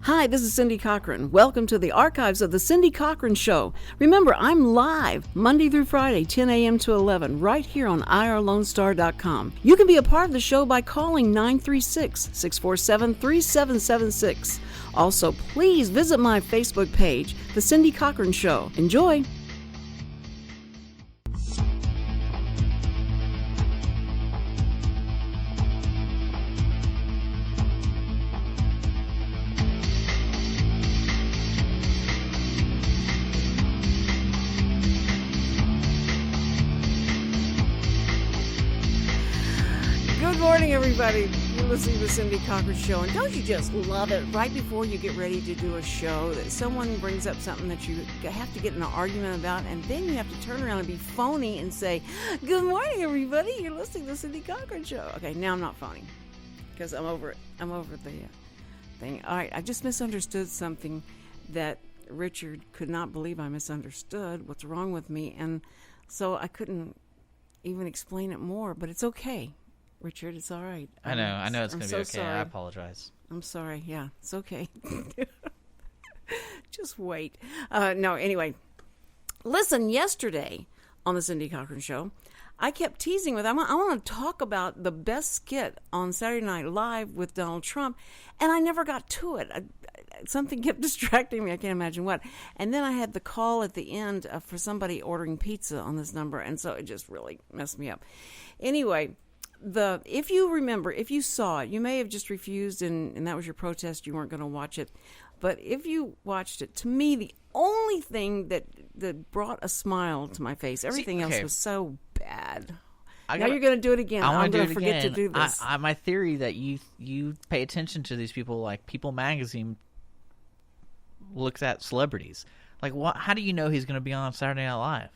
Hi, this is Cindy Cochran. Welcome to the archives of the Cindy Cochran Show. Remember, I'm live Monday through Friday, 10 a.m. to 11, right here on irlonestar.com. You can be a part of the show by calling 936-647-3776. Also, please visit my Facebook page, The Cindy Cochran Show. Enjoy! Good morning, everybody. You're listening to the Cindy Cochran Show, and don't you just love it? Right before you get ready to do a show, that someone brings up something that you have to get in an argument about, and then you have to turn around and be phony and say, "Good morning, everybody. You're listening to the Cindy Cochran Show." Okay, now I'm not phony because I'm over it. I'm over the thing. All right, I just misunderstood something that Richard could not believe I misunderstood. What's wrong with me? And so I couldn't even explain it more, but it's okay. Richard, it's all right. I know it's going to be okay. Sorry. I apologize. I'm sorry. Yeah, it's okay. Just wait. No, anyway. Listen, yesterday on the Cindy Cochran Show, I kept teasing with, I want to talk about the best skit on Saturday Night Live with Donald Trump, and I never got to it. Something kept distracting me. I can't imagine what. And then I had the call at the end for somebody ordering pizza on this number, and so it just really messed me up. Anyway, if you remember, if you saw it, you may have just refused, and that was your protest. You weren't going to watch it. But if you watched it, to me, the only thing that brought a smile to my face, everything else was so bad. Now you're going to do it again. I'm going to forget to do this. My theory that you pay attention to these people, like People Magazine looks at celebrities. Like, how do you know he's going to be on Saturday Night Live?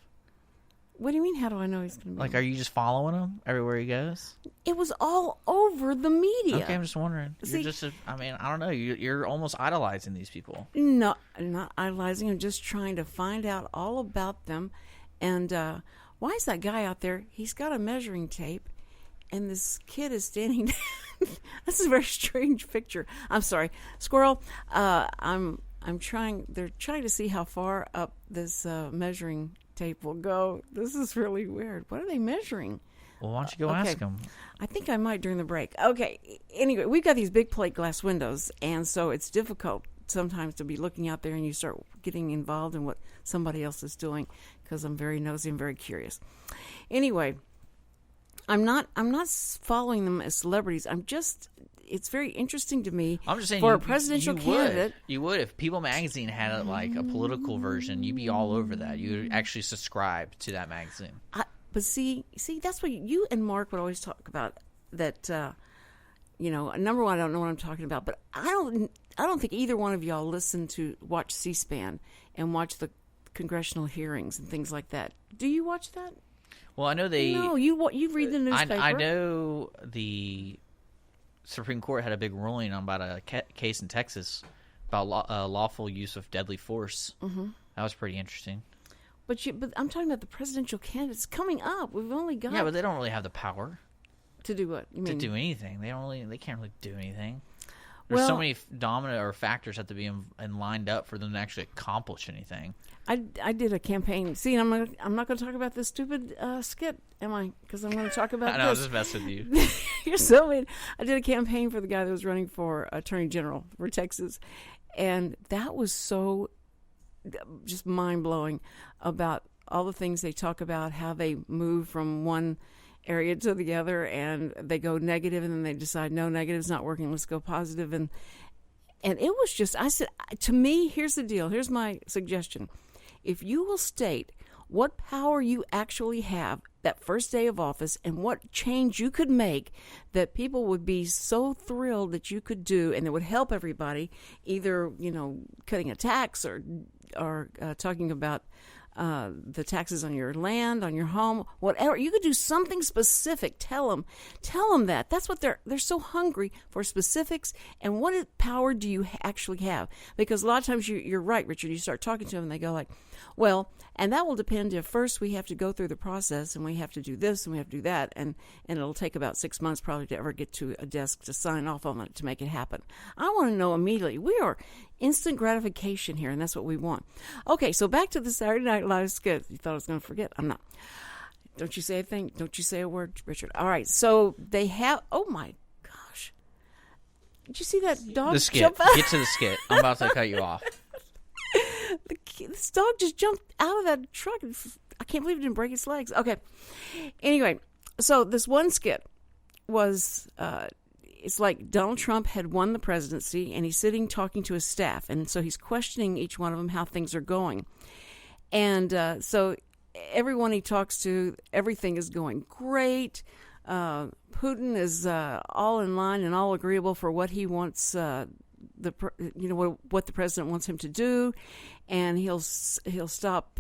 What do you mean, how do I know he's going to be? Like, are you just following him everywhere he goes? It was all over the media. Okay, I'm just wondering. You're just, I don't know. You're almost idolizing these people. No, I'm not idolizing. I'm just trying to find out all about them. And why is that guy out there? He's got a measuring tape, and this kid is standing This is a very strange picture. I'm sorry. Squirrel, I'm trying. They're trying to see how far up this measuring tape will go. This is really weird. What are they measuring? Well, why don't you go ask them? I think I might during the break. Okay. Anyway, we've got these big plate glass windows, and so it's difficult sometimes to be looking out there and you start getting involved in what somebody else is doing because I'm very nosy and very curious. Anyway, I'm not following them as celebrities. It's very interesting to me. I'm just saying, for a presidential candidate. You would if People Magazine had a political version. You'd be all over that. You would actually subscribe to that magazine. But see, that's what you and Mark would always talk about. That number one, I don't know what I'm talking about, but I don't think either one of y'all watch C-SPAN and watch the congressional hearings and things like that. Do you watch that? Well, I know they. No, you read the newspaper. I know the Supreme Court had a big ruling about a case in Texas about lawful use of deadly force. Mm-hmm. That was pretty interesting. But I'm talking about the presidential candidates coming up. We've only got but they don't really have the power to do what? You mean? To do anything. They can't really do anything. There's so many dominant or factors have to be in lined up for them to actually accomplish anything. I did a campaign. See, I'm not going to talk about this stupid skit, am I? Because I'm going to talk about. I know, I was just messing with you. You're so mean. I did a campaign for the guy that was running for Attorney General for Texas, and that was so just mind-blowing about all the things they talk about, how they move from one area to the other, and they go negative, and then they decide, no, negative's not working, let's go positive. And it was just, I said, to me, here's the deal. Here's my suggestion. If you will state what power you actually have that first day of office and what change you could make that people would be so thrilled that you could do and that would help everybody, either, cutting a tax or talking about the taxes on your land, on your home, whatever. You could do something specific. Tell them that. That's what they're so hungry for, specifics. And what power do you actually have? Because a lot of times you're right, Richard. You start talking to them and they go like, well, and that will depend if first we have to go through the process and we have to do this and we have to do that. And it'll take about 6 months probably to ever get to a desk to sign off on it to make it happen. I want to know immediately. We are instant gratification here, and that's what we want. Okay, so back to the Saturday Night Live skit. You thought I was going to forget? I'm not. Don't you say a thing. Don't you say a word, Richard. All right, so they have, oh my gosh. Did you see that dog The skit. jump out? Get to the skit. I'm about to cut you off. This dog just jumped out of that truck. I can't believe it didn't break its legs. Okay. Anyway, so this one skit was, it's like Donald Trump had won the presidency, and he's sitting talking to his staff. And so he's questioning each one of them how things are going. And so everyone he talks to, everything is going great. Putin is all in line and all agreeable for what he wants, what the president wants him to do, and he'll stop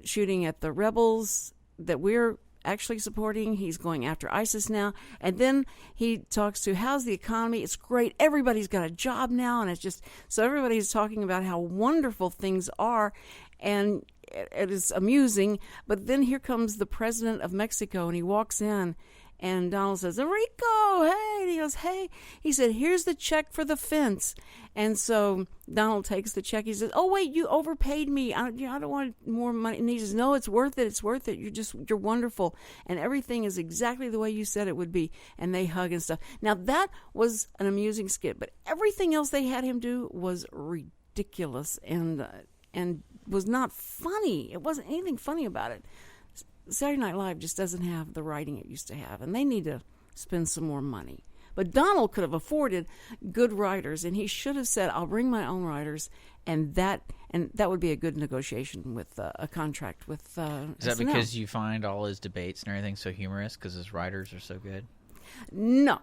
shooting at the rebels that we're actually supporting. He's going after ISIS now. And then he talks to, how's the economy? It's great. Everybody's got a job now. And it's just, so everybody's talking about how wonderful things are. And it is amusing. But then here comes the president of Mexico, and he walks in, and Donald says, Enrico, hey. And he goes, hey. He said, here's the check for the fence. And so Donald takes the check. He says, oh, wait, you overpaid me. I don't want more money. And he says, no, it's worth it. It's worth it. You're wonderful. And everything is exactly the way you said it would be. And they hug and stuff. Now, that was an amusing skit. But everything else they had him do was ridiculous and was not funny. It wasn't anything funny about it. Saturday Night Live just doesn't have the writing it used to have, and they need to spend some more money. But Donald could have afforded good writers, and he should have said, I'll bring my own writers, and that would be a good negotiation with a contract with Is that SNL. because you find all his debates and everything so humorous because his writers are so good? No.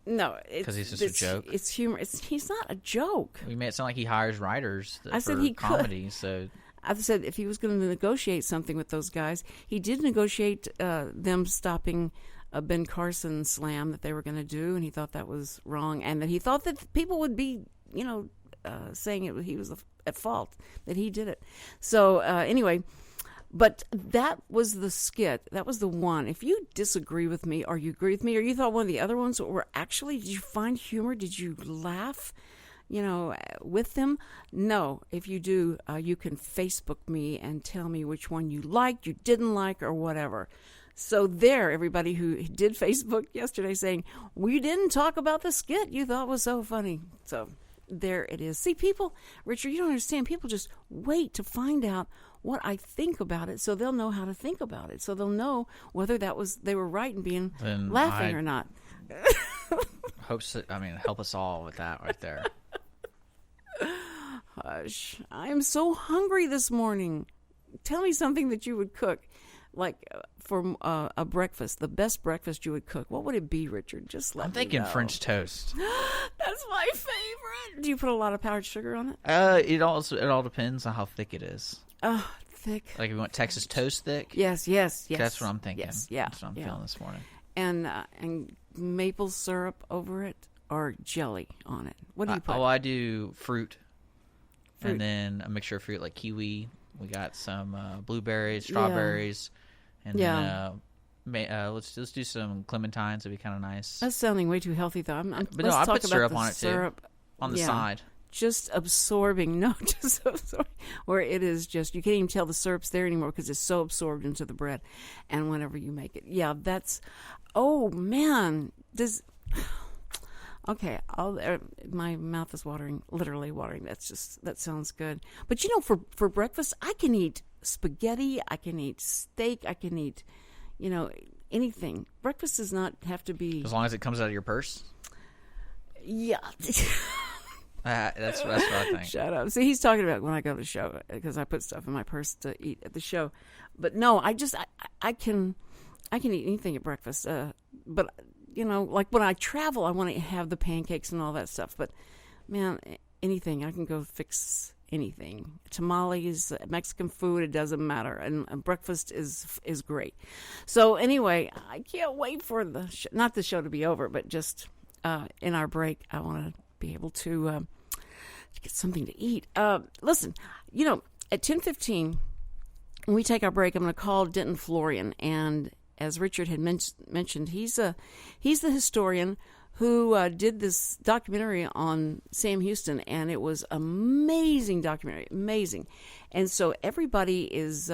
Because he's just a joke? It's humor. He's not a joke. We made it sound like he hires writers I said he comedy, could. so... I said if he was going to negotiate something with those guys, he did negotiate them stopping a Ben Carson slam that they were going to do, and he thought that was wrong, and that he thought that people would be, saying he was at fault, that he did it. So anyway, but that was the skit. That was the one. If you disagree with me, or you agree with me, or you thought one of the other ones were actually, did you find humor? Did you laugh? With them? No. If you do, you can Facebook me and tell me which one you liked, you didn't like, or whatever. So there, everybody who did Facebook yesterday saying, we didn't talk about the skit you thought was so funny. So there it is. See, people, Richard, you don't understand. People just wait to find out what I think about it so they'll know how to think about it. So they'll know whether they were right in being laughing or not. Help us all with that right there. Hush. I am so hungry this morning. Tell me something that you would cook, like for a breakfast, the best breakfast you would cook. What would it be, Richard? Just let me know. I'm thinking French toast. That's my favorite. Do you put a lot of powdered sugar on it? It all depends on how thick it is. Oh, thick. Like if you want Texas toast thick? Yes. That's what I'm thinking. Yes, yeah. That's what I'm feeling this morning. And maple syrup over it or jelly on it. What do you put? I do fruit. And then a mixture of fruit like kiwi. We got some blueberries, strawberries, and then let's do some clementines. It'd be kind of nice. That's sounding way too healthy, though. I put syrup on it too. On the side. Just absorbing. No, just absorbing. Where it is just, you can't even tell the syrup's there anymore because it's so absorbed into the bread. And whenever you make it. Yeah, that's, oh man. Okay, my mouth is watering, literally watering. That sounds good. But for breakfast, I can eat spaghetti, I can eat steak, I can eat, anything. Breakfast does not have to be... As long as it comes out of your purse? Yeah. That's what I think. Shut up. See, he's talking about when I go to the show, because I put stuff in my purse to eat at the show. But no, I can eat anything at breakfast. But... like when I travel, I want to have the pancakes and all that stuff. But, man, anything. I can go fix anything. Tamales, Mexican food, it doesn't matter. And breakfast is great. So anyway, I can't wait for not the show to be over, but just in our break, I want to be able to get something to eat. Listen, at 10:15, when we take our break, I'm going to call Denton Florian. And as Richard had mentioned, he's the historian who did this documentary on Sam Houston, and it was amazing documentary, amazing. And so everybody is,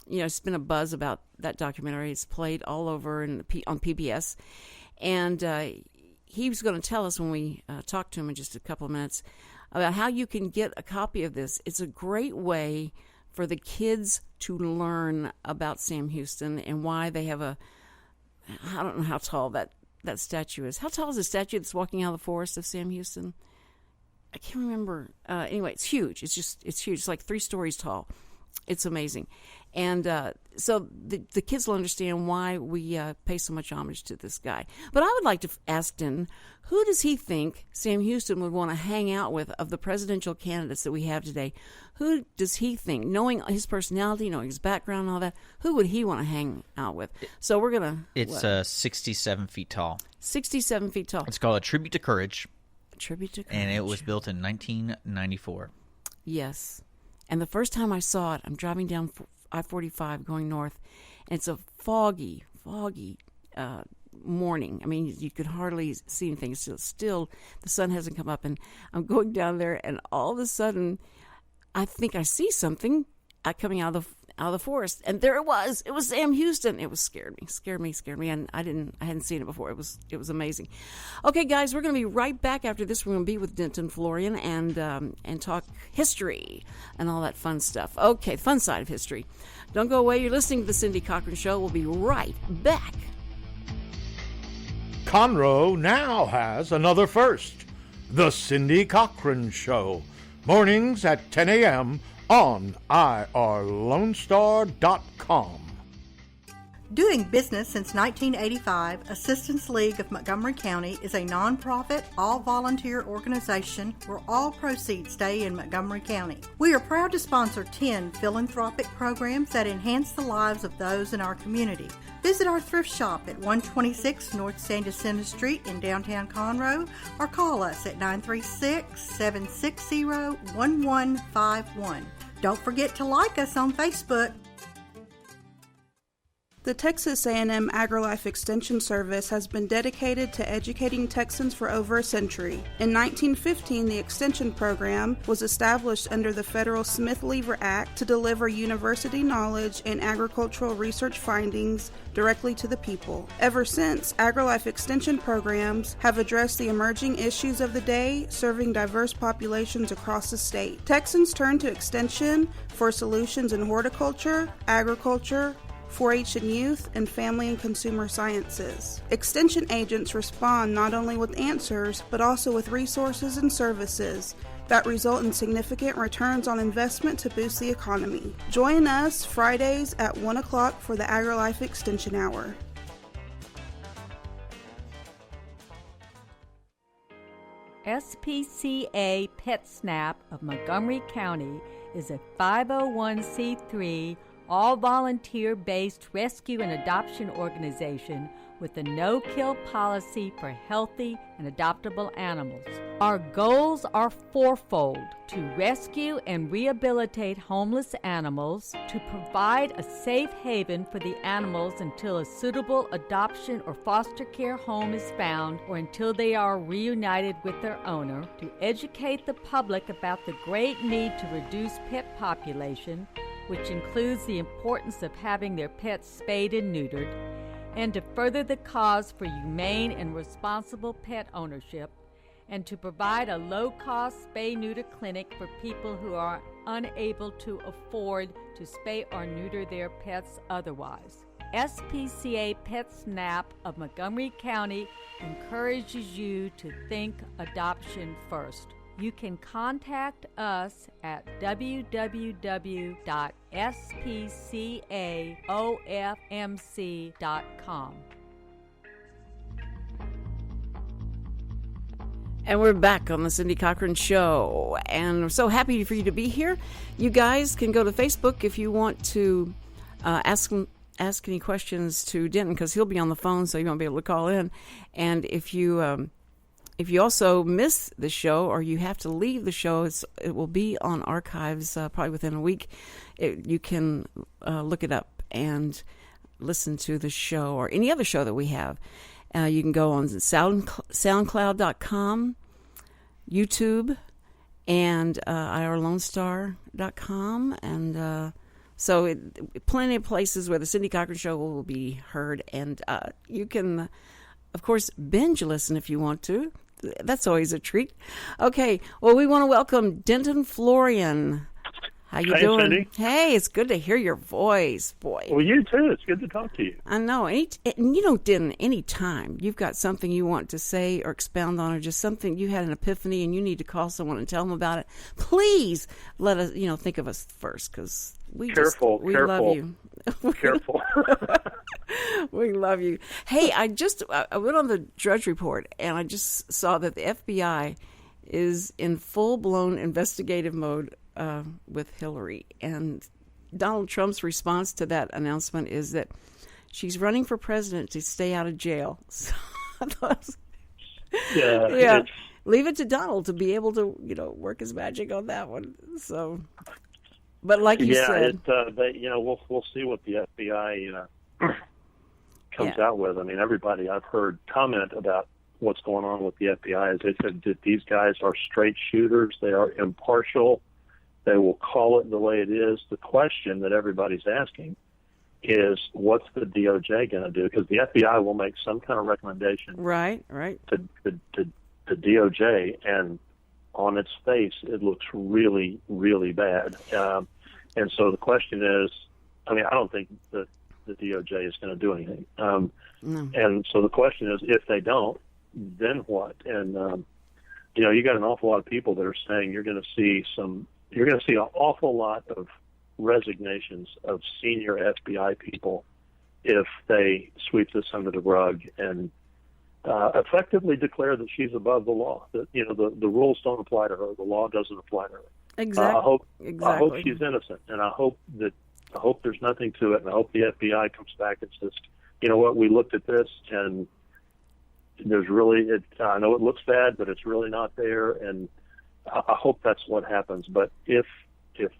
it's been a buzz about that documentary. It's played all over on PBS, and he was going to tell us when we talked to him in just a couple of minutes about how you can get a copy of this. It's a great way for the kids to learn about Sam Houston and why they have I don't know how tall that statue is. How tall is the statue that's walking out of the forest of Sam Houston? I can't remember. Anyway, it's huge. It's huge. It's like 3 stories tall. It's amazing. And so the kids will understand why we pay so much homage to this guy. But I would like to ask Denton, who does he think Sam Houston would want to hang out with of the presidential candidates that we have today? Who does he think, knowing his personality, knowing his background and all that, who would he want to hang out with? So we're going to... It's 67 feet tall. 67 feet tall. It's called A Tribute to Courage. A Tribute to Courage. And it was built in 1994. Yes. And the first time I saw it, I'm driving down I-45 going north, and it's a foggy morning. I mean, you could hardly see anything. It's still, the sun hasn't come up, and I'm going down there, and all of a sudden, I think I see something coming out of the forest, and there it was. It was Sam Houston. It was scared me, and I hadn't seen it before. It was amazing. Okay, guys, we're going to be right back after this. We're going to be with Denton Florian and talk history and all that fun stuff. Okay, fun side of history. Don't go away. You're listening to the Cindy Cochran Show. We'll be right back. Conroe now has another first. The Cindy Cochran Show. Mornings at 10 a.m. on irlonestar.com. Doing business since 1985, Assistance League of Montgomery County is a nonprofit, all-volunteer organization where all proceeds stay in Montgomery County. We are proud to sponsor 10 philanthropic programs that enhance the lives of those in our community. Visit our thrift shop at 126 North San Jacinto Street in downtown Conroe or call us at 936-760-1151. Don't forget to like us on Facebook. The Texas A&M AgriLife Extension Service has been dedicated to educating Texans for over a century. In 1915, the Extension Program was established under the Federal Smith-Lever Act to deliver university knowledge and agricultural research findings directly to the people. Ever since, AgriLife Extension programs have addressed the emerging issues of the day, serving diverse populations across the state. Texans turn to Extension for solutions in horticulture, agriculture, 4-H and youth, and family and consumer sciences. Extension agents respond not only with answers, but also with resources and services that result in significant returns on investment to boost the economy. Join us Fridays at 1 o'clock for the AgriLife Extension Hour. SPCA PetSnap of Montgomery County is a 501c3 all-volunteer-based rescue and adoption organization with a no-kill policy for healthy and adoptable animals. Our goals are fourfold: to rescue and rehabilitate homeless animals, to provide a safe haven for the animals until a suitable adoption or foster care home is found or until they are reunited with their owner, to educate the public about the great need to reduce pet population, which includes the importance of having their pets spayed and neutered, and to further the cause for humane and responsible pet ownership, and to provide a low-cost spay-neuter clinic for people who are unable to afford to spay or neuter their pets otherwise. SPCA PetSnap of Montgomery County encourages you to think adoption first. You can contact us at www.spcaofmc.com. And we're back on the Cindy Cochran Show, and we're so happy for you to be here. You guys can go to Facebook if you want to ask any questions to Denton, because he'll be on the phone, so you won't be able to call in. And if you also miss the show or you have to leave the show, it will be on archives probably within a week. You can look it up and listen to the show or any other show that we have. You can go on SoundCloud.com, YouTube, and irlonestar.com. And so plenty of places where the Cindy Cochran Show will be heard. And you can, of course, binge listen if you want to. That's always a treat. Okay, well, we want to welcome Denton Florian. How you doing? Cindy. Hey, it's good to hear your voice, boy. Well, you too. It's good to talk to you. I know. And you know, Denton, any time you've got something you want to say or expound on, or just something you had an epiphany and you need to call someone and tell them about it, please let us, think of us first, because we careful. love you. Careful. We love you. Hey, I went on the Drudge Report and I just saw that the FBI is in full-blown investigative mode with Hillary, and Donald Trump's response to that announcement is that she's running for president to stay out of jail. So I thought, yeah, leave it to Donald to be able to work his magic on that one. So, but like you said, we'll see what the FBI comes out with. I mean, everybody I've heard comment about what's going on with the FBI is they said that these guys are straight shooters. They are impartial. They will call it the way it is. The question that everybody's asking is, what's the DOJ going to do? Because the FBI will make some kind of recommendation, right, to DOJ, and on its face, it looks really, really bad. And so the question is, I mean, I don't think that the DOJ is going to do anything. No. And so the question is, if they don't, then what? And you got an awful lot of people that are saying you're going to see an awful lot of resignations of senior FBI people if they sweep this under the rug and effectively declare that she's above the law. That the rules don't apply to her, the law doesn't apply to her. Exactly. I hope she's innocent, and I hope there's nothing to it, and I hope the FBI comes back and says, you know what, we looked at this and there's really, I know it looks bad, but it's really not there, and I hope that's what happens. But if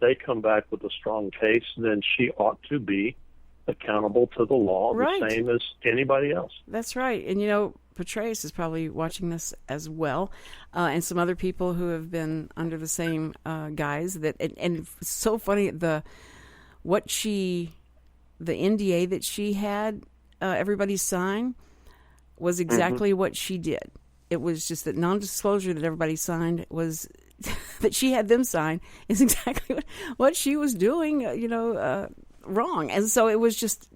they come back with a strong case, then she ought to be accountable to the law, right, the same as anybody else. That's right. And Petraeus is probably watching this as well, and some other people who have been under the same guise. And it's so funny, the NDA that she had everybody sign was exactly what she did. It was just that non-disclosure that everybody signed was that she had them sign is exactly what she was doing, wrong. And so it was just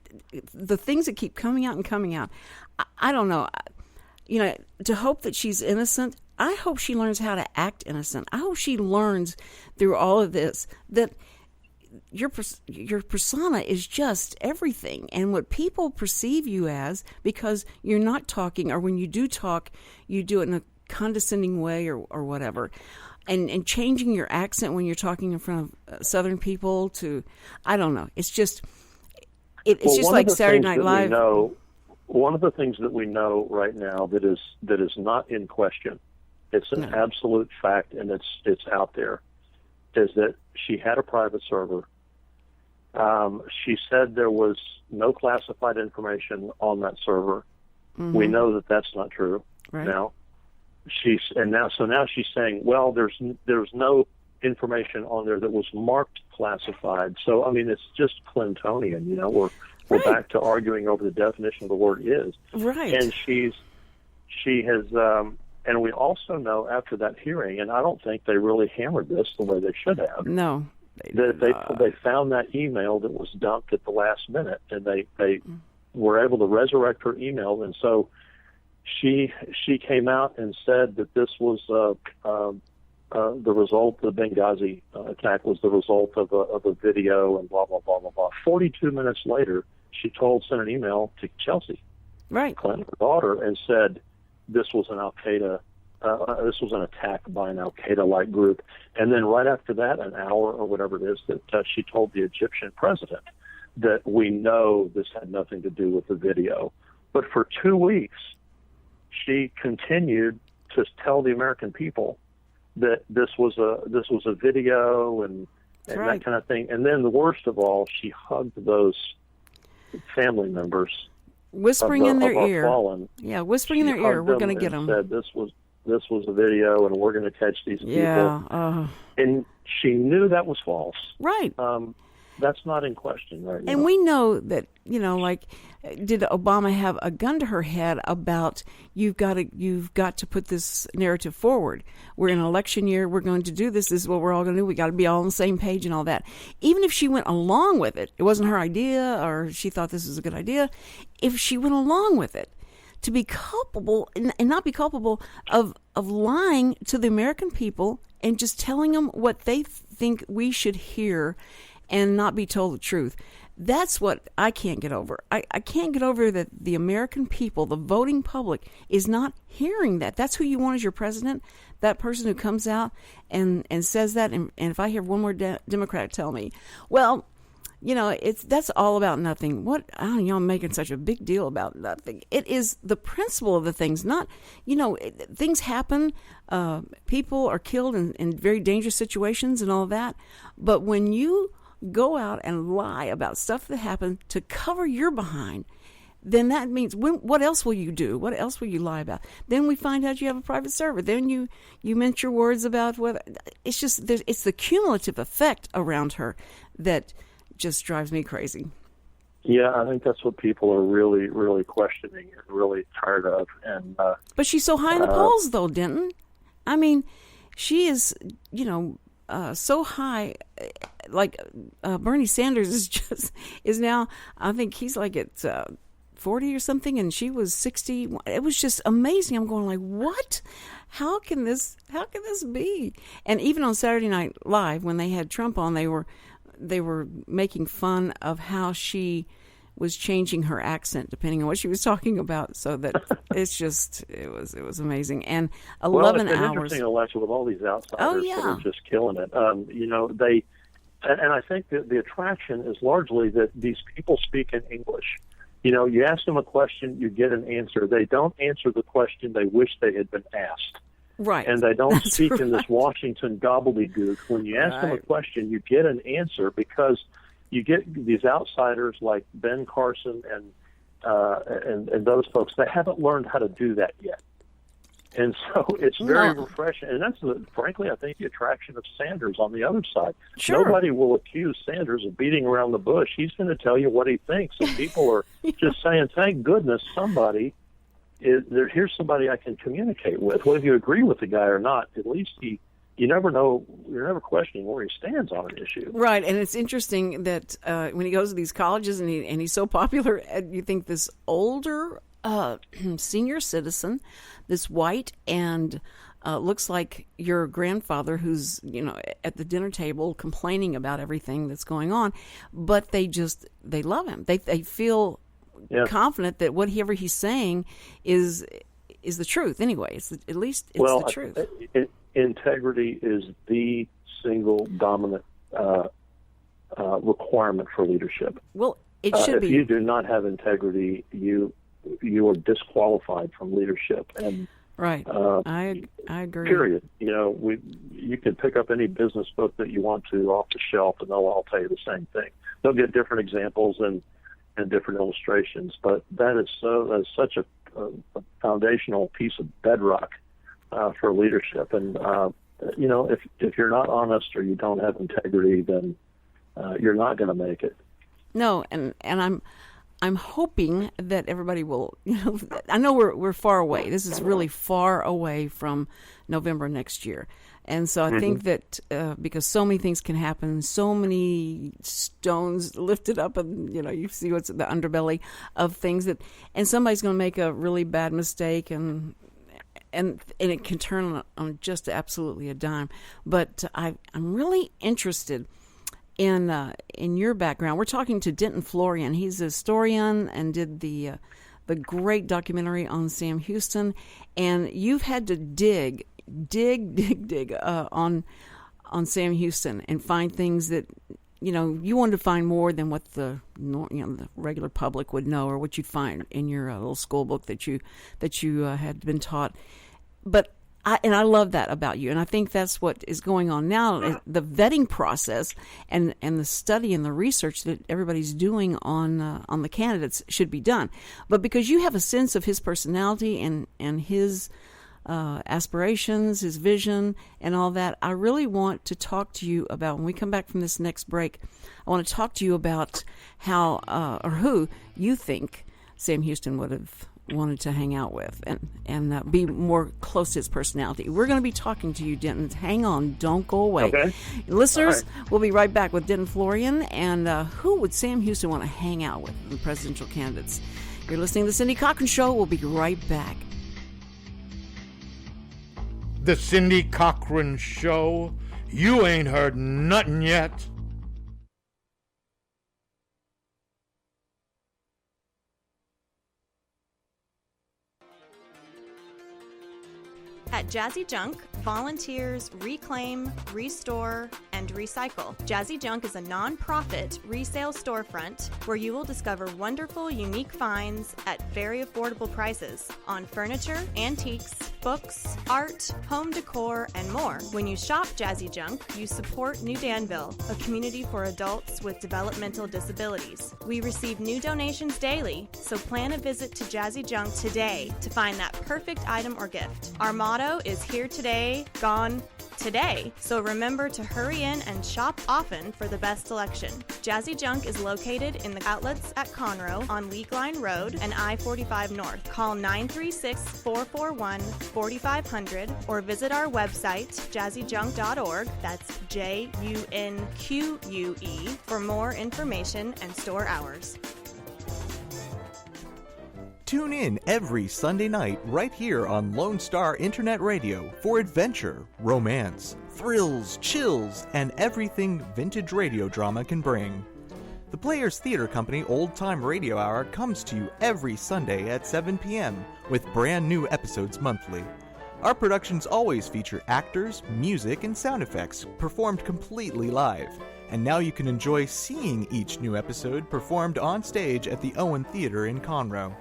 the things that keep coming out and coming out. I don't know. To hope that she's innocent, I hope she learns how to act innocent. I hope she learns through all of this that your persona is just everything, and what people perceive you as, because you're not talking, or when you do talk, you do it in a condescending way or whatever, and changing your accent when you're talking in front of Southern people to, I don't know. It's just it's just like Saturday Night Live. One of the things that we know right now that is not in question, it's an absolute fact, and it's out there, is that she had a private server. She said there was no classified information on that server. Mm-hmm. We know that that's not true. Right. Now now she's saying, well, there's no information on there that was marked classified. So I mean, it's just Clintonian. We're back to arguing over the definition of the word is. Right. And she has. And we also know after that hearing, and I don't think they really hammered this the way they should have. No. They found that email that was dumped at the last minute, and they were able to resurrect her email. And so she came out and said that this was the result. The Benghazi attack was the result of a video, and blah blah blah blah blah. 42 minutes later, she sent an email to Chelsea, right, Clinton, her daughter, and said this was an Al Qaeda This was an attack by an Al-Qaeda-like group. And then right after that, an hour or whatever it is, that she told the Egyptian president that we know this had nothing to do with the video. But for 2 weeks, she continued to tell the American people that this was a video and that kind of thing. And then the worst of all, she hugged those family members, whispering in their ear. Fallen. Yeah, whispering in their ear. We're going to get them. Said this was a video, and we're going to catch these people. Yeah. And she knew that was false. Right. That's not in question right now. And we know that, like, did Obama have a gun to her head about you've got to put this narrative forward. We're in an election year. We're going to do this. This is what we're all going to do. We got to be all on the same page and all that. Even if she went along with it, it wasn't her idea, or she thought this was a good idea. If she went along with it, to be culpable and not be culpable of lying to the American people and just telling them what they think we should hear and not be told the truth. That's what I can't get over. I can't get over that the American people, the voting public, is not hearing that. That's who you want as your president, that person who comes out and says that. And if I hear one more Democrat tell me, well, that's all about nothing. I'm making such a big deal about nothing. It is the principle of the things, not, things happen. People are killed in very dangerous situations and all that. But when you go out and lie about stuff that happened to cover your behind, then that means what else will you do? What else will you lie about? Then we find out you have a private server. Then you mince your words about whether it's just it's the cumulative effect around her that just drives me crazy. Yeah, I think that's what people are really, really questioning and really tired of. And but she's so high in the polls, though, Denton. I mean, she is, so high. Like Bernie Sanders is now. I think he's like at 40 or something, and she was 60. It was just amazing. I'm going like, what? How can this be? And even on Saturday Night Live, when they had Trump on, they were making fun of how she was changing her accent depending on what she was talking about. So that it was amazing. And 11 it's an hours. Interesting election with all these outsiders that are just killing it. And I think that the attraction is largely that these people speak in English. You ask them a question, you get an answer. They don't answer the question they wish they had been asked. Right. And they don't speak in this Washington gobbledygook. When you ask them a question, you get an answer because you get these outsiders like Ben Carson and those folks. They haven't learned how to do that yet. And so it's very refreshing. And that's, frankly, I think the attraction of Sanders on the other side. Sure. Nobody will accuse Sanders of beating around the bush. He's going to tell you what he thinks. And people are just saying, thank goodness here's somebody I can communicate with. Whether you agree with the guy or not, at least you never know, you're never questioning where he stands on an issue. Right, and it's interesting that when he goes to these colleges and he's so popular, you think this older senior citizen, this white and looks like your grandfather who's, at the dinner table complaining about everything that's going on, but they love him. They feel confident that whatever he's saying is the truth. Anyway, it's the truth. Integrity is the single dominant requirement for leadership. Well, it should be. If you do not have integrity, you are disqualified from leadership. And right, I agree. Period. You can pick up any business book that you want to off the shelf, and they'll all tell you the same thing. They'll get different examples and different illustrations, but that is such a foundational piece of bedrock for leadership. And if you're not honest or you don't have integrity, then you're not going to make it. No, and I'm hoping that everybody will. I know we're far away. This is really far away from November next year, and so I think that because so many things can happen, so many stones lifted up, and you see what's the underbelly of things and somebody's going to make a really bad mistake, and it can turn on just absolutely a dime. But I'm really interested in your background. We're talking to Denton Florian. He's a historian and did the the great documentary on Sam Houston, and you've had to dig on Sam Houston and find things that you wanted to find more than what the regular public would know, or what you'd find in your little school book that you had been taught. But I love that about you, and I think that's what is going on now. The vetting process and the study and the research that everybody's doing on the candidates should be done. But because you have a sense of his personality and his aspirations, his vision, and all that, I really want to talk to you about, when we come back from this next break, I want to talk to you about how or who you think Sam Houston would have wanted to hang out with and be more close to his personality. We're going to be talking to you, Denton. Hang on. Don't go away. Okay. Listeners, we'll be right back with Denton Florian. And who would Sam Houston want to hang out with, the presidential candidates? You're listening to The Cindy Cochran Show. We'll be right back. The Cindy Cochran Show. You ain't heard nothing yet. At Jazzy Junk, volunteers reclaim, restore, and recycle. Jazzy Junk is a non-profit resale storefront where you will discover wonderful, unique finds at very affordable prices on furniture, antiques, books, art, home decor, and more. When you shop Jazzy Junk, you support New Danville, a community for adults with developmental disabilities. We receive new donations daily, so plan a visit to Jazzy Junk today to find that perfect item or gift. Our motto is here today, gone today. So remember to hurry in and shop often for the best selection. Jazzy Junk is located in the outlets at Conroe on League Line Road and I-45 North. Call 936-441-4500 or visit our website, jazzyjunk.org. That's JUNQUE for more information and store hours. Tune in every Sunday night right here on Lone Star Internet Radio for adventure, romance, thrills, chills, and everything vintage radio drama can bring. The Players Theater Company Old Time Radio Hour comes to you every Sunday at 7 p.m. with brand new episodes monthly. Our productions always feature actors, music, and sound effects performed completely live. And now you can enjoy seeing each new episode performed on stage at the Owen Theater in Conroe.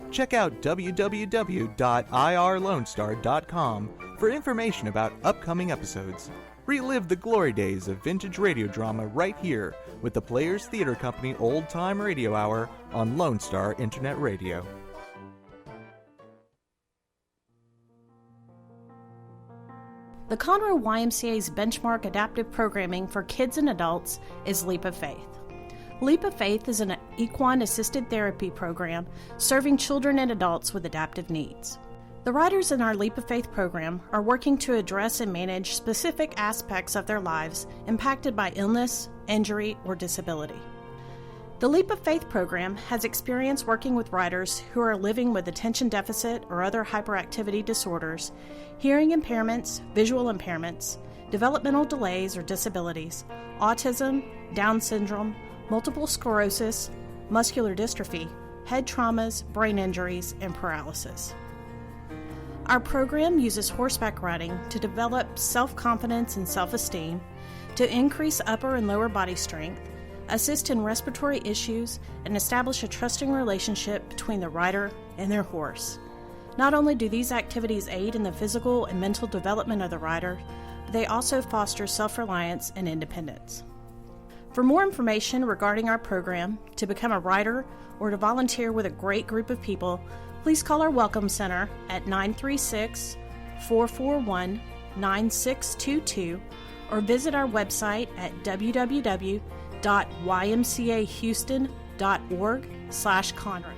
Check out www.irlonestar.com for information about upcoming episodes. Relive the glory days of vintage radio drama right here with the Players Theater Company Old Time Radio Hour on Lone Star Internet Radio. The Conroe YMCA's benchmark adaptive programming for kids and adults is Leap of Faith. Leap of Faith is an equine-assisted therapy program serving children and adults with adaptive needs. The riders in our Leap of Faith program are working to address and manage specific aspects of their lives impacted by illness, injury, or disability. The Leap of Faith program has experience working with riders who are living with attention deficit or other hyperactivity disorders, hearing impairments, visual impairments, developmental delays or disabilities, autism, Down syndrome, multiple sclerosis, muscular dystrophy, head traumas, brain injuries, and paralysis. Our program uses horseback riding to develop self-confidence and self-esteem, to increase upper and lower body strength, assist in respiratory issues, and establish a trusting relationship between the rider and their horse. Not only do these activities aid in the physical and mental development of the rider, but they also foster self-reliance and independence. For more information regarding our program, to become a rider, or to volunteer with a great group of people, please call our Welcome Center at 936-441-9622 or visit our website at www.ymcahouston.org/Conroe.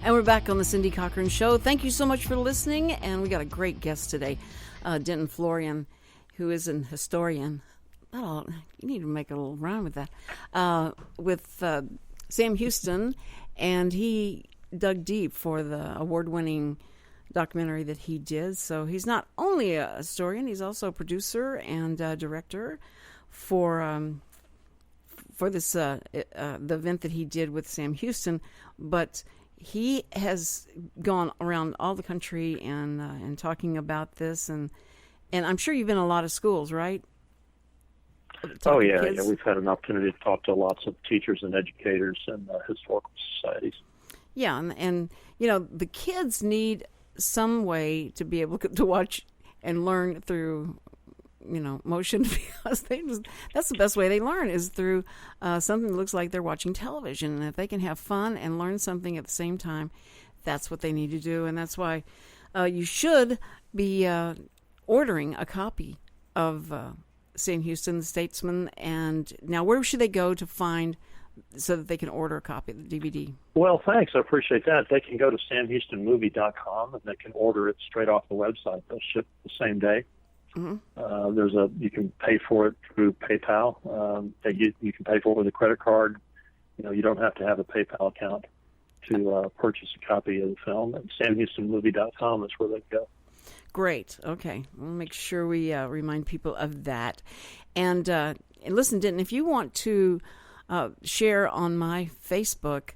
And we're back on the Cindy Cochran Show. Thank you so much for listening. And we got a great guest today, Denton Florian, who is an historian. Oh, you need to make a little rhyme with that. With Sam Houston, and he dug deep for the award-winning documentary that he did. So he's not only a historian, he's also a producer and director for for this the event that he did with Sam Houston, but he has gone around all the country and talking about this, and I'm sure you've been in a lot of schools, right? Oh yeah, we've had an opportunity to talk to lots of teachers and educators and historical societies. Yeah, and the kids need some way to be able to watch and learn through motion, because that's the best way they learn, is through something that looks like they're watching television. And if they can have fun and learn something at the same time, that's what they need to do. And that's why you should be ordering a copy of Sam Houston, the Statesman. And now, where should they go to find so that they can order a copy of the DVD? Well, thanks. I appreciate that. They can go to samhoustonmovie.com and they can order it straight off the website. They'll ship the same day. Mm-hmm. You can pay for it through PayPal. You can pay for it with a credit card. You don't have to have a PayPal account to purchase a copy of the film. And samhoustonmovie.com is where they go. Great. Okay. We'll make sure we remind people of that. And listen, Denton, if you want to share on my Facebook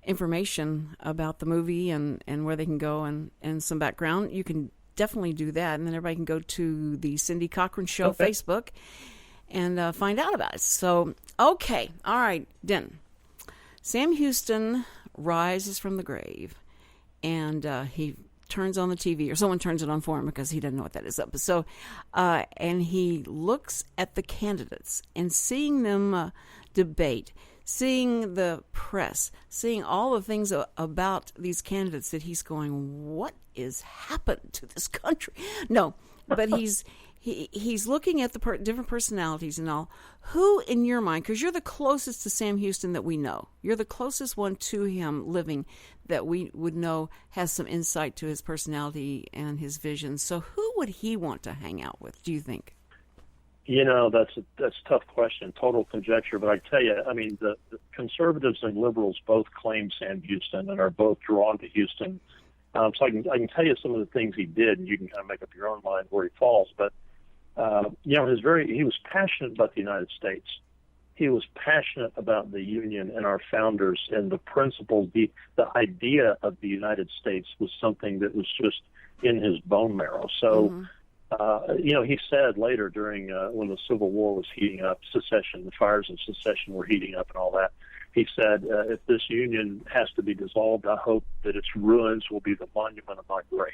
information about the movie and where they can go and some background, you can definitely do that. And then everybody can go to the Cindy Cochran Show Facebook and find out about it. So, okay. All right, Denton. Sam Houston rises from the grave, and he turns on the TV, or someone turns it on for him because he doesn't know what that is up. So, and he looks at the candidates and seeing them debate, seeing the press, seeing all the things about these candidates, that he's going, what is happened to this country? No, but he's looking at the different personalities and all. Who, in your mind, because you're the closest to Sam Houston that we know, you're the closest one to him living that we would know has some insight to his personality and his vision. So who would he want to hang out with, do you think? That's a tough question, total conjecture. But I tell you, I mean, the conservatives and liberals both claim Sam Houston and are both drawn to Houston. So I can tell you some of the things he did, and you can kind of make up your own mind where he falls. But he was passionate about the United States. He was passionate about the Union and our founders and the principles. The idea of the United States was something that was just in his bone marrow. So, he said later during when the Civil War was heating up, secession, the fires of secession were heating up and all that, he said, if this Union has to be dissolved, I hope that its ruins will be the monument of my grave.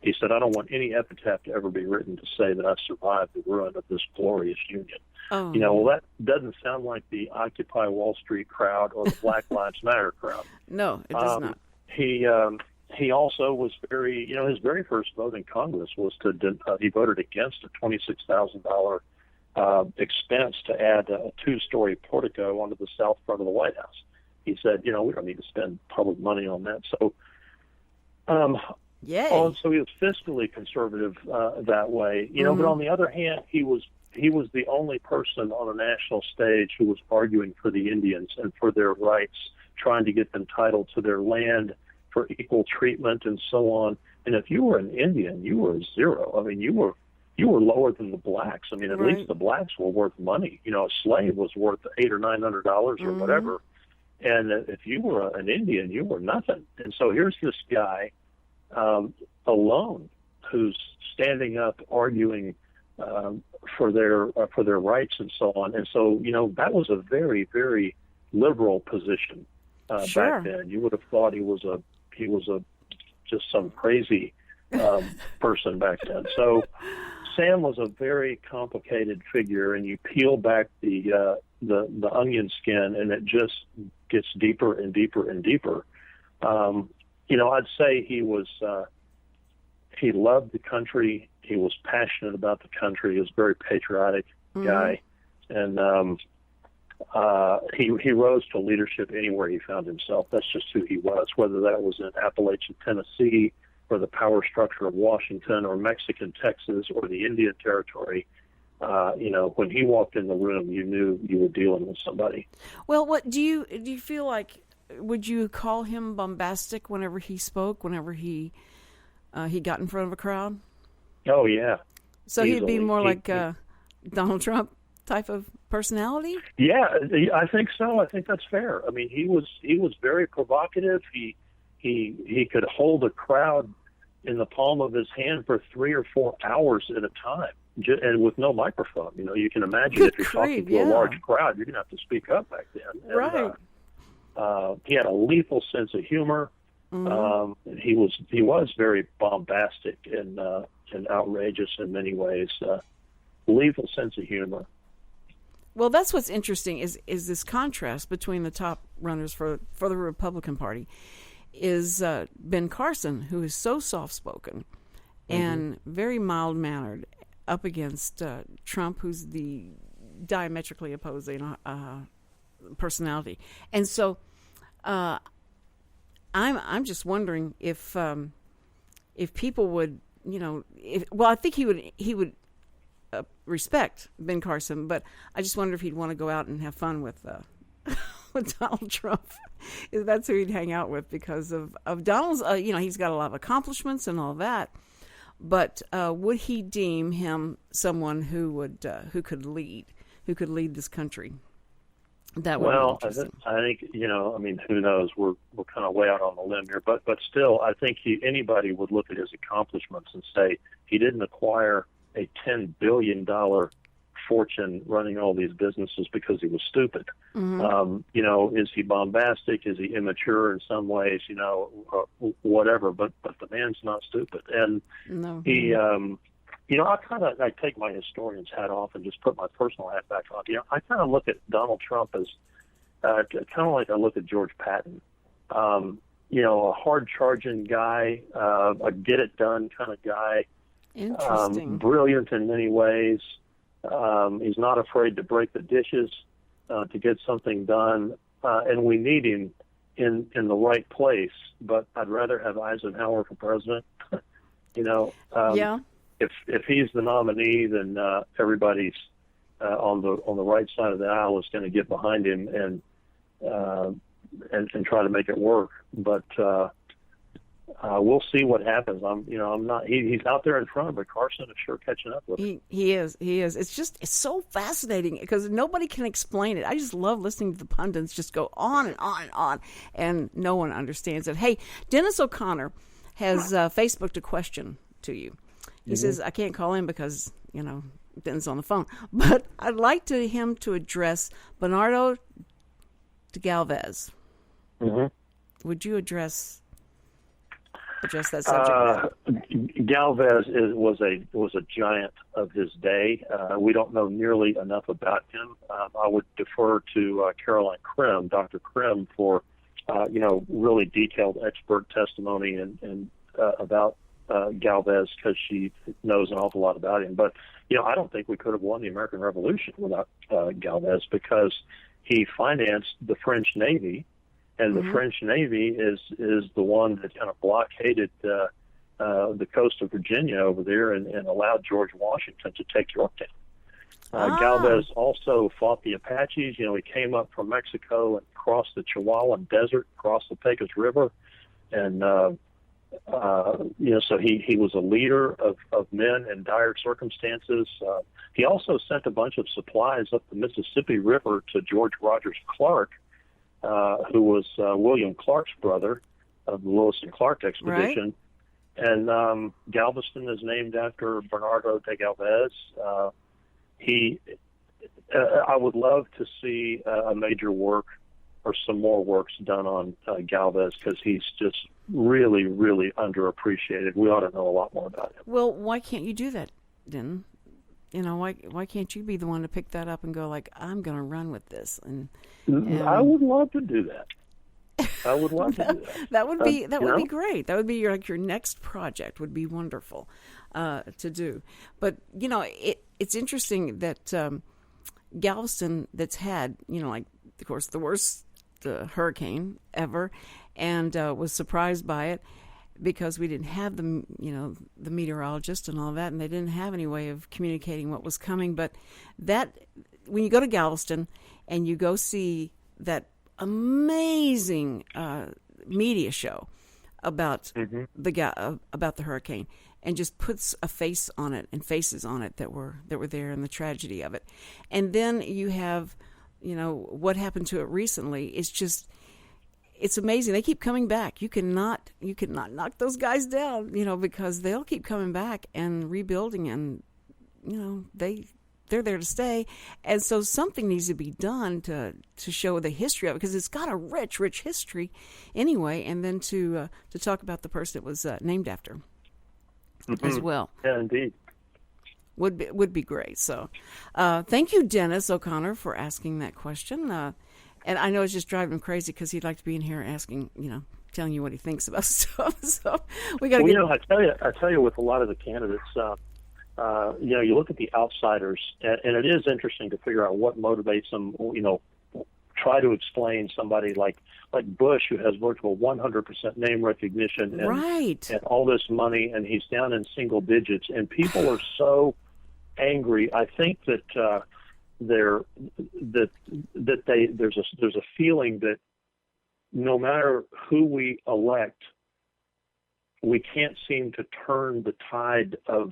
He said, I don't want any epitaph to ever be written to say that I survived the ruin of this glorious Union. Oh. Well, that doesn't sound like the Occupy Wall Street crowd or the Black Lives Matter crowd. No, it does not. He also was his very first vote in Congress was he voted against a $26,000 expense to add a 2-story portico onto the south front of the White House. He said, we don't need to spend public money on that. So, so he was fiscally conservative that way, But on the other hand, he was the only person on a national stage who was arguing for the Indians and for their rights, trying to get them title to their land, for equal treatment and so on. And if you were an Indian, you were zero. I mean, you were lower than the blacks. I mean, at least the blacks were worth money. A slave was worth $800 or $900 or whatever. And if you were an Indian, you were nothing. And so here's this guy alone who's standing up, arguing for their rights and so on. And so that was a very, very liberal position back then. You would have thought he was just some crazy person back then. So Sam was a very complicated figure, and you peel back the onion skin, and it just gets deeper and deeper and deeper. I'd say he loved the country. He was passionate about the country. He was a very patriotic guy, and he rose to leadership anywhere he found himself. That's just who he was, whether that was in Appalachian Tennessee or the power structure of Washington or Mexican Texas or the Indian Territory. When he walked in the room, you knew you were dealing with somebody. Well, what do you feel like? Would you call him bombastic whenever he spoke? Whenever he got in front of a crowd? Oh yeah. So he'd be more like Donald Trump. type of personality? Yeah, I think so. I think that's fair. I mean, he was very provocative. He could hold a crowd in the palm of his hand for 3 or 4 hours at a time, and with no microphone. You know, you can imagine if you're talking to a large crowd, you're going to have to speak up back then. And, right. He had a lethal sense of humor. Mm-hmm. He was very bombastic and outrageous in many ways. Lethal sense of humor. Well, that's what's interesting is this contrast between the top runners for the Republican Party is Ben Carson, who is so soft-spoken and very mild-mannered, up against Trump, who's the diametrically opposing personality. And so I'm just wondering if people would, I think he would respect Ben Carson, but I just wonder if he'd want to go out and have fun with Donald Trump. That's who he'd hang out with because of Donald's. He's got a lot of accomplishments and all that. But would he deem him someone who could lead this country? That would be interesting. I think who knows? We're kind of way out on the limb here, but still, I think anybody would look at his accomplishments and say he didn't acquire a $10 billion fortune running all these businesses because he was stupid. Mm-hmm. Is he bombastic? Is he immature in some ways? Whatever. But the man's not stupid, and he. I take my historian's hat off and just put my personal hat back on. I kind of look at Donald Trump as kind of like I look at George Patton. A hard-charging guy, a get-it-done kind of guy. Interesting. Brilliant in many ways. He's not afraid to break the dishes to get something done, and we need him in the right place. But I'd rather have Eisenhower for president. Yeah. If he's the nominee, then everybody's on the right side of the aisle is going to get behind him and try to make it work. But we'll see what happens. He's out there in front, but Carson is sure catching up with him. He is. It's so fascinating because nobody can explain it. I just love listening to the pundits just go on and on and on, and no one understands it. Hey, Dennis O'Connor has Facebooked a question to you. He says, I can't call him because, Dennis on the phone, but I'd like him to address Bernardo de Galvez. Mm-hmm. Would you address that subject? Galvez was a giant of his day. We don't know nearly enough about him. I would defer to Caroline Krim, Dr. Krim, for really detailed expert testimony and about Galvez, because she knows an awful lot about him. But I don't think we could have won the American Revolution without Galvez, because he financed the French Navy. And the French Navy is the one that kind of blockaded the coast of Virginia over there and allowed George Washington to take Yorktown. Galvez also fought the Apaches. He came up from Mexico and crossed the Chihuahuan Desert, crossed the Pecos River, and so he was a leader of men in dire circumstances. He also sent a bunch of supplies up the Mississippi River to George Rogers Clark, who was William Clark's brother of the Lewis and Clark expedition. Right. And Galveston is named after Bernardo de Galvez. I would love to see a major work or some more works done on Galvez, because he's just really, really underappreciated. We ought to know a lot more about him. Well, why can't you do that, then? Why can't you be the one to pick that up and go like, I'm going to run with this? And I would love to do that. I would love to do that. That would be be great. That would be your next project. Would be wonderful to do. But it's interesting that Galveston, that's had of course the worst hurricane ever, and was surprised by it because we didn't have the meteorologist and all that, and they didn't have any way of communicating what was coming. But that, when you go to Galveston and you go see that amazing media show about about the hurricane, and just puts a face on it and faces on it that were there, and the tragedy of it. And then you have, what happened to it recently. It's amazing. They keep coming back. You cannot knock those guys down, because they'll keep coming back and rebuilding, and they're there to stay. And so something needs to be done to show the history of it, because it's got a rich history anyway. And then to talk about the person it was named after as well. Yeah, indeed. Would be great. So thank you, Dennis O'Connor, for asking that question. And I know it's just driving him crazy because he'd like to be in here asking, telling you what he thinks about stuff. So we got to I tell you, with a lot of the candidates, you look at the outsiders, and it is interesting to figure out what motivates them. Try to explain somebody like Bush, who has virtual 100% name recognition and all this money, and he's down in single digits, and people are so angry. I think that there's a feeling that no matter who we elect, we can't seem to turn the tide of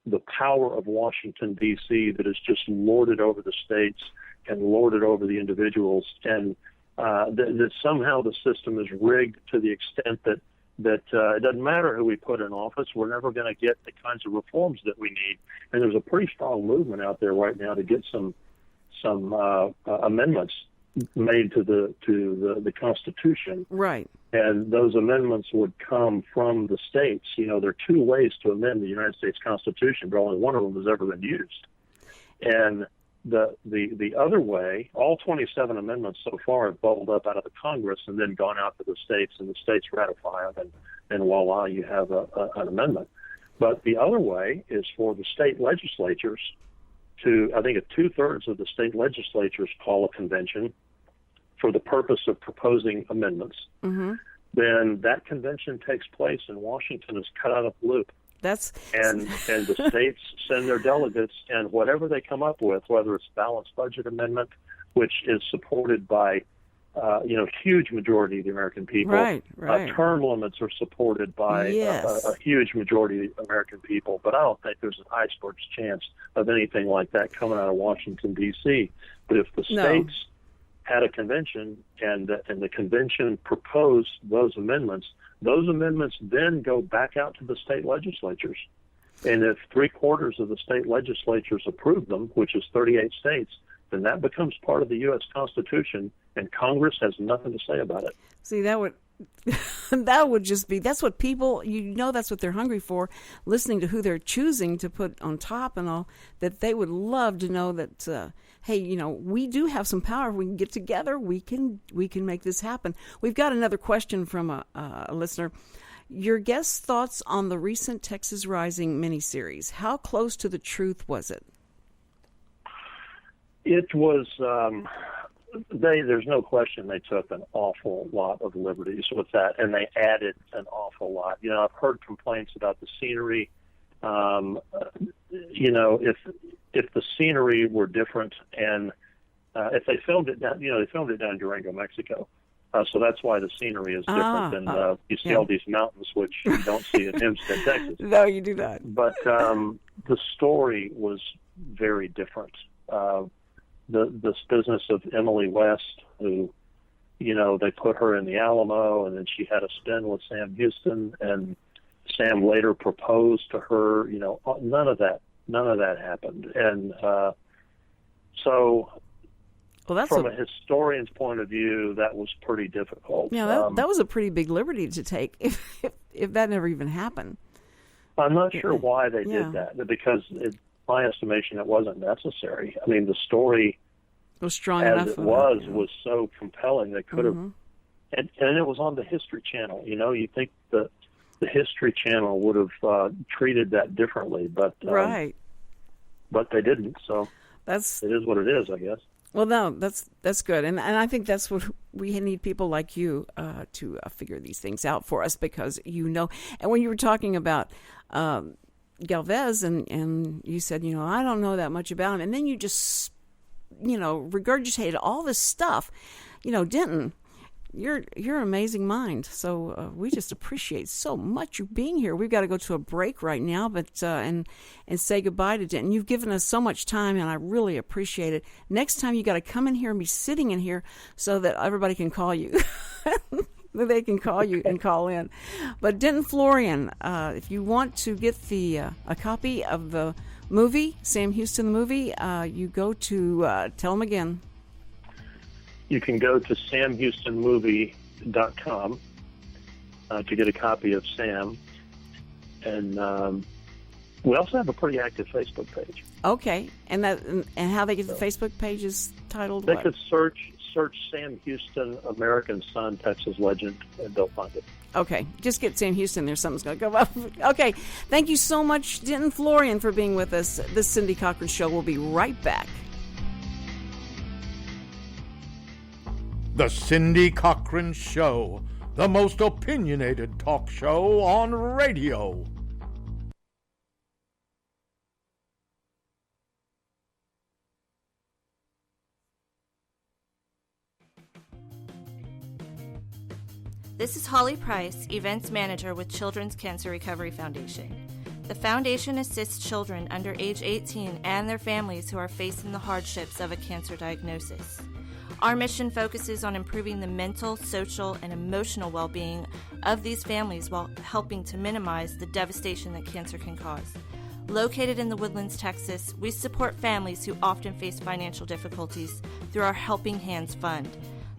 the power of Washington, D.C., that is just lorded over the states and lorded over the individuals, and that somehow the system is rigged to the extent that it doesn't matter who we put in office, we're never going to get the kinds of reforms that we need. And there's a pretty strong movement out there right now to get some amendments made to the Constitution. Right. And those amendments would come from the states. There are two ways to amend the United States Constitution, but only one of them has ever been used. And the other way, all 27 amendments so far have bubbled up out of the Congress and then gone out to the states, and the states ratify them, and voila, you have an amendment. But the other way is for the state legislatures to, I think 2/3 of the state legislatures call a convention for the purpose of proposing amendments. Mm-hmm. Then that convention takes place, and Washington is cut out of the loop. And the states send their delegates, and whatever they come up with, whether it's balanced budget amendment, which is supported by huge majority of the American people, right. Term limits are supported by a huge majority of the American people. But I don't think there's an iceberg's chance of anything like that coming out of Washington, D.C. But if the states had a convention and the convention proposed those amendments then go back out to the state legislatures. And if 3/4 of the state legislatures approve them, which is 38 states, then that becomes part of the U.S. Constitution, and Congress has nothing to say about it. See, that would just be, that's what people, that's what they're hungry for, listening to who they're choosing to put on top and all, that they would love to know that, hey, we do have some power. If we can get together, we can make this happen. We've got another question from a listener. Your guest's thoughts on the recent Texas Rising miniseries. How close to the truth was it? It was, there's no question they took an awful lot of liberties with that, and they added an awful lot. I've heard complaints about the scenery. If the scenery were different, and if they filmed it down, they filmed it down in Durango, Mexico. So that's why the scenery is different, and you see all these mountains, which you don't see in Hempstead, Texas. No, you do not. But the story was very different. This business of Emily West, who, they put her in the Alamo, and then she had a spin with Sam Houston, and Sam later proposed to her. None of that happened. And from a historian's point of view, that was pretty difficult. Yeah, that was a pretty big liberty to take if that never even happened. I'm not sure why they did that, because in my estimation, it wasn't necessary. I mean, the story was strong as enough. It was so compelling. They could have, and it was on the History Channel. You think the History Channel would have treated that differently, but but they didn't. So it is what it is, I guess. Well, no, that's good, and I think that's what we need, people like you to figure these things out for us, because And when you were talking about Galvez, and you said, I don't know that much about him, and then you just regurgitated all this stuff. Denton, you're an amazing mind. So we just appreciate so much you being here. We've got to go to a break right now, but and say goodbye to Denton. You've given us so much time, and I really appreciate it. Next time you got to come in here and be sitting in here so that everybody can call you. They can call you and call in. But Denton Florian, if you want to get a copy of the movie, Sam Houston the movie, you go to, tell them again. You can go to samhoustonmovie.com to get a copy of Sam. And we also have a pretty active Facebook page. Okay. And how they get the Facebook page is titled They what? could search Sam Houston, American Son, Texas Legend, and they'll find it. Okay, just get Sam Houston there. Something's going to go up. Okay, thank you so much, Denton Florian, for being with us. This Cindy Cochran Show will be right back. The Cindy Cochran Show, the most opinionated talk show on radio. This is Holly Price, Events Manager with Children's Cancer Recovery Foundation. The foundation assists children under age 18 and their families who are facing the hardships of a cancer diagnosis. Our mission focuses on improving the mental, social, and emotional well-being of these families while helping to minimize the devastation that cancer can cause. Located in the Woodlands, Texas, we support families who often face financial difficulties through our Helping Hands Fund.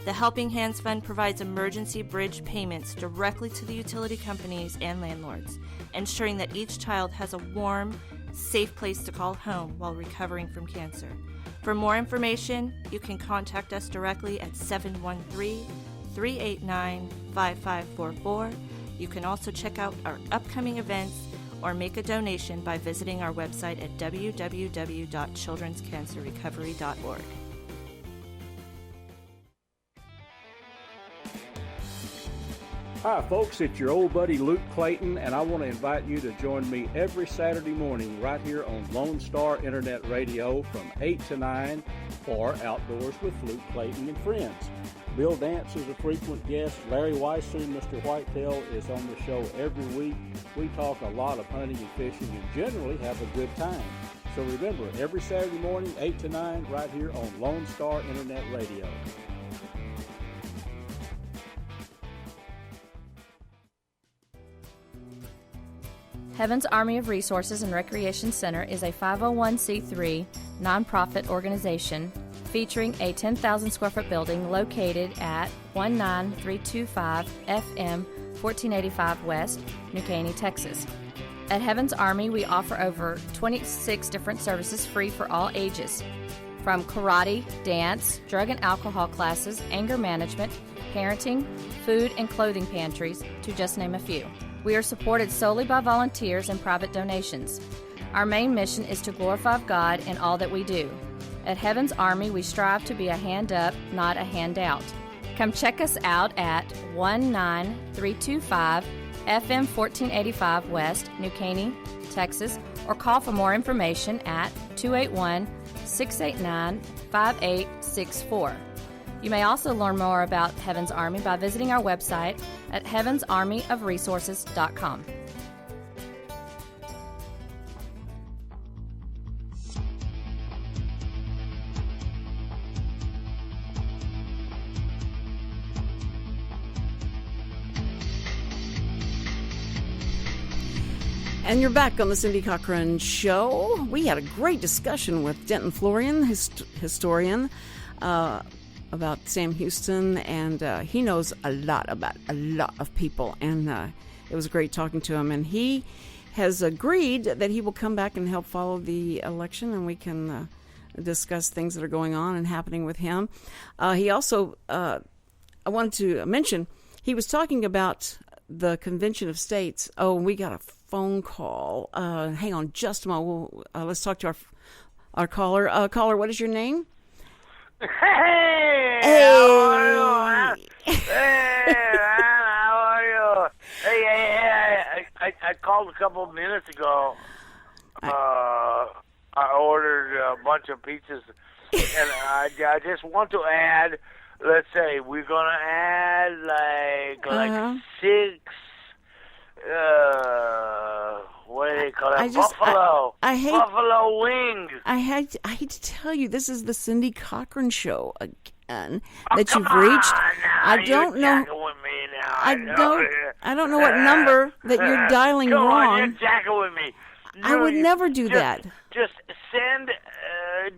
The Helping Hands Fund provides emergency bridge payments directly to the utility companies and landlords, ensuring that each child has a warm, safe place to call home while recovering from cancer. For more information, you can contact us directly at 713-389-5544. You can also check out our upcoming events or make a donation by visiting our website at www.childrenscancerrecovery.org. Hi folks, it's your old buddy Luke Clayton, and I want to invite you to join me every Saturday morning right here on Lone Star Internet Radio from 8 to 9 for Outdoors with Luke Clayton and Friends. Bill Dance is a frequent guest. Larry Weisser, Mr. Whitetail, is on the show every week. We talk a lot of hunting and fishing and generally have a good time. So remember, every Saturday morning, 8 to 9, right here on Lone Star Internet Radio. Heaven's Army of Resources and Recreation Center is a 501c3 nonprofit organization featuring a 10,000 square foot building located at 19325 FM 1485 West, New Caney, Texas. At Heaven's Army, we offer over 26 different services free for all ages, from karate, dance, drug and alcohol classes, anger management, parenting, food and clothing pantries, to just name a few. We are supported solely by volunteers and private donations. Our main mission is to glorify God in all that we do. At Heaven's Army, we strive to be a hand up, not a handout. Come check us out at 19325 FM 1485 West, New Caney, Texas, or call for more information at 281-689-5864. You may also learn more about Heaven's Army by visiting our website at heavensarmyofresources.com. And you're back on the Cindy Cochran Show. We had a great discussion with Denton Florian, historian, about Sam Houston, and he knows a lot about a lot of people, and it was great talking to him. And he has agreed that he will come back and help follow the election, and we can discuss things that are going on and happening with him. He also, I wanted to mention, he was talking about the Convention of States. Oh, we got a phone call. Hang on just a moment. Let's talk to our caller. Caller, what is your name? Hey, Hey. how are you? Hey, man, how are you? Hey, I called a couple of minutes ago. I ordered a bunch of pizzas, and I just want to add let's say we're gonna add like 6. What do they call it? Buffalo. I hate buffalo wings. I hate to tell you, this is the Cindy Cochran Show again that you've reached. I don't know. I don't know what number that you're dialing Come wrong. on, you're jacking with me. I would never do that. Just send.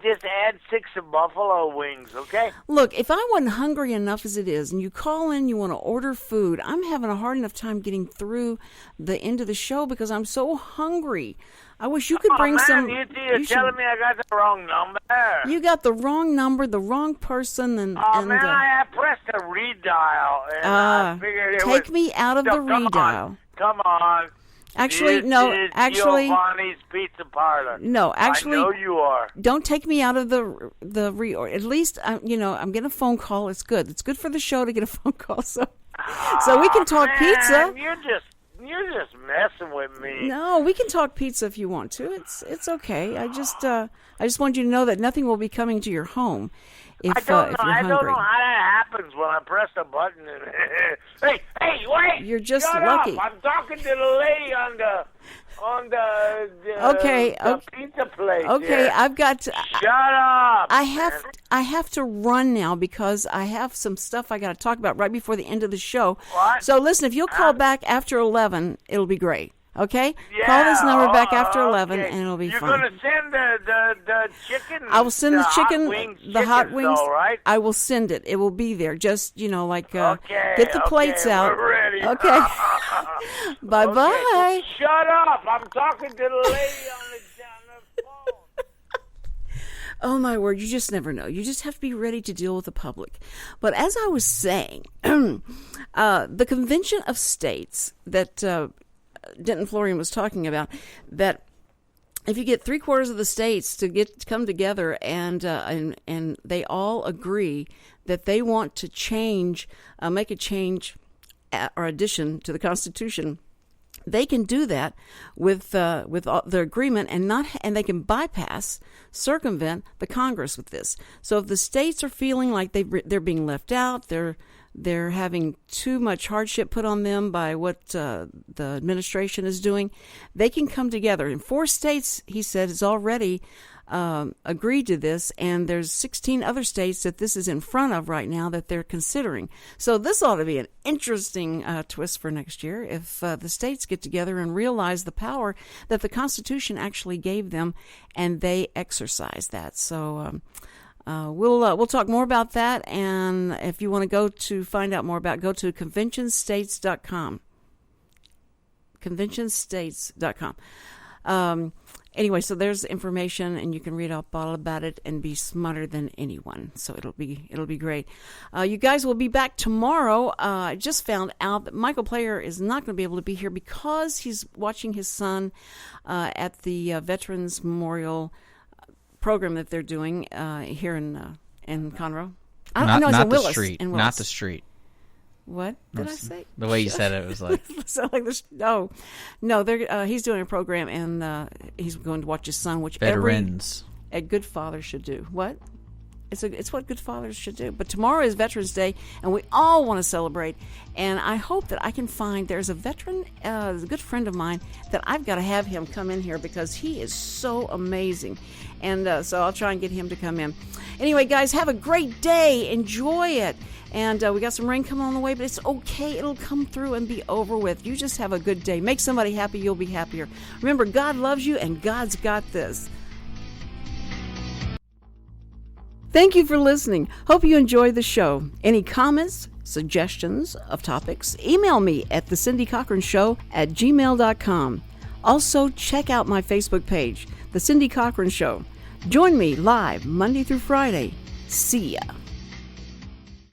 Just add 6 buffalo wings, okay? Look, if I wasn't hungry enough as it is, and you call in, you want to order food, I'm having a hard enough time getting through the end of the show because I'm so hungry. I wish you could bring some. You're telling me I got the wrong number. You got the wrong number, the wrong person, and. I pressed the redial, and I figured it take was, me out of the redial. Come on. Actually, this no. Is actually, Giovanni's Pizza Parlor. No, actually, I know you are. Don't take me out of the reorg. At least, I'm getting a phone call. It's good. It's good for the show to get a phone call. So we can talk pizza. You're just messing with me. No, we can talk pizza if you want to. It's okay. I just want you to know that nothing will be coming to your home if you're hungry. I don't know how that happens when I press the button. And hey, wait! You're just Shut lucky. Up. I'm talking to the lady on the pizza place. Okay, here. I've got to. Shut up! I have to run now because I have some stuff I got to talk about right before the end of the show. What? So listen, if you'll call back after 11, it'll be great. Okay? Call this number back after 11, and it'll be fine. You're going to send the chicken? I will send the chicken, the hot wings. Though, right? I will send it. It will be there. Just, get the plates okay, out. We're ready. Okay. Bye-bye. Okay, so shut up. I'm talking to the lady on the phone. Oh, my word. You just never know. You just have to be ready to deal with the public. But as I was saying, the Convention of States that Denton Florian was talking about, that if you get 3/4 of the states to come together and they all agree that they want to make a change or addition to the Constitution, they can do that with their agreement and they can circumvent the Congress with this. So if the states are feeling like they're being left out, they're having too much hardship put on them by what the administration is doing, they can come together. And 4 states, he said, has already agreed to this, and there's 16 other states that this is in front of right now that they're considering. So this ought to be an interesting twist for next year if the states get together and realize the power that the Constitution actually gave them, and they exercise that. So we'll talk more about that, and if you want to go to find out more about, go to conventionstates.com. Conventionstates.com. Anyway, so there's information, and you can read up all about it and be smarter than anyone. So it'll be great. You guys will be back tomorrow. I just found out that Michael Player is not going to be able to be here because he's watching his son at the Veterans Memorial program that they're doing here in Conroe. Not the street. Not the street. What did I say? The way you said it was like. Sound like this. No. He's doing a program, and he's going to watch his son, which Veterans. A good father should do. What? It's what good fathers should do. But tomorrow is Veterans Day, and we all want to celebrate. And I hope that I can find, there's a veteran, a good friend of mine, that I've got to have him come in here because he is so amazing. And so I'll try and get him to come in. Anyway, guys, have a great day. Enjoy it. And we got some rain coming on the way, but it's okay. It'll come through and be over with. You just have a good day. Make somebody happy. You'll be happier. Remember, God loves you, and God's got this. Thank you for listening. Hope you enjoyed the show. Any comments, suggestions of topics, email me at thecindycochranshow@gmail.com. Also, check out my Facebook page, The Cindy Cochran Show. Join me live Monday through Friday. See ya.